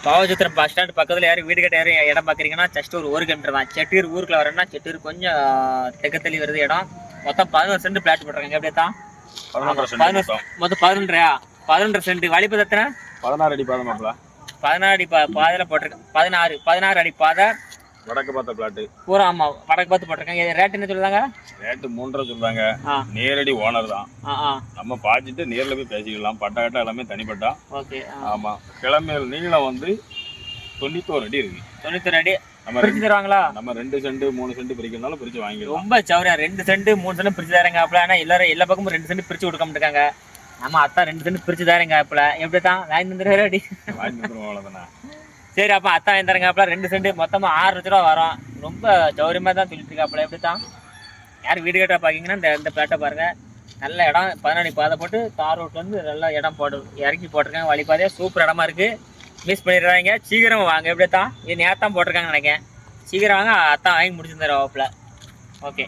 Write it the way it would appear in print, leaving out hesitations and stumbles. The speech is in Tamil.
பாவச்சத்திரம் பஸ் ஸ்டாண்ட் பக்கத்தில் யாரும் வீடு கட்ட யாரும் இடம் பார்க்குறீங்கன்னா ஜஸ்ட் ஒரு 1 கிலோமீட்டர் தான். செட்டூர் ஊருக்குள்ள வரேன்னா செட்டூர் கொஞ்சம் தெக்கத்தள்ளி வருது இடம். மொத்தம் 11 சென்ட் பிளாட் போட்டுருக்காங்க. எப்படியே தான் 11 மொத்தம் 11 11 சென்ட். வழிபது எத்தனை? 16 அடி பாதை மாப்பிள. 16 அடி பாதையில் போட்டிருக்கேன். 16 அடி பாதை வடக்கு பார்த்த பிளாட் பூரா. ஆமா வடக்கு பார்த்து போட்டிருக்காங்க. ரேட் என்ன சொல்லுதாங்க? ரேட்டு 3.5 சொல்றாங்க. நேரடி ஓனர் தான். நம்ம பாய்ச்சிட்டு நேர்ல போய் பேசிக்கலாம். பட்டா எல்லாமே தனிப்பட்டா. ஓகே. ஆமா. கிளம்பையில் நீளம் வந்து 91 அடி இருக்கு. 91 அடி நம்ம பிரிச்சு தருவாங்களா? நம்ம 2 சென்ட் 3 சென்ட் பிரிக்கிறதுனால பிரிச்சு வாங்கிக்கலாம். ரொம்ப சௌரியா 2 சென்ட் 3 சென்ட் பிரிச்சு தராங்க. அப்பல ஆனா எல்லா பக்கமும் 2 சென்ட் பிரிச்சு கொடுக்க மாட்டாங்க. நம்ம அத்தான் 2 சென்ட் பிரிச்சு தராங்க. அப்பல எப்படி தான் வாங்கி தந்துடுறாரு அடி வாங்கி தந்துருவோம். அவ்வளவுதானே. சரி அப்ப அத்தான் வாங்கி தராங்க. அப்பல 2 சென்ட் மொத்தமா 6 லட்ச ரூபா வரும். ரொம்ப சௌரியமா தான் சொல்லிட்டு இருக்கா. அப்பல எப்படி தான் யார் வீடு கட்ட பாக்கீங்கன்னா இந்த பிளாட்டை பாருங்க. நல்ல இடம் 14 அடி பாதை போட்டு தார் ரோட்ல இருந்து நல்ல இடம் இறக்கி போட்டிருக்காங்க. வழிபாதையா சூப்பர் இடமா இருக்கு. மிஸ் பண்ணிடுறாங்க. சீக்கிரம் வாங்க. எப்படி தான் இது நேரத்தான் போட்டிருக்காங்கன்னு நினைக்கிறேன். சீக்கிரம் வாங்க. அத்தான் வாங்கி முடிச்சிருந்தாரு வாப்பில். ஓகே.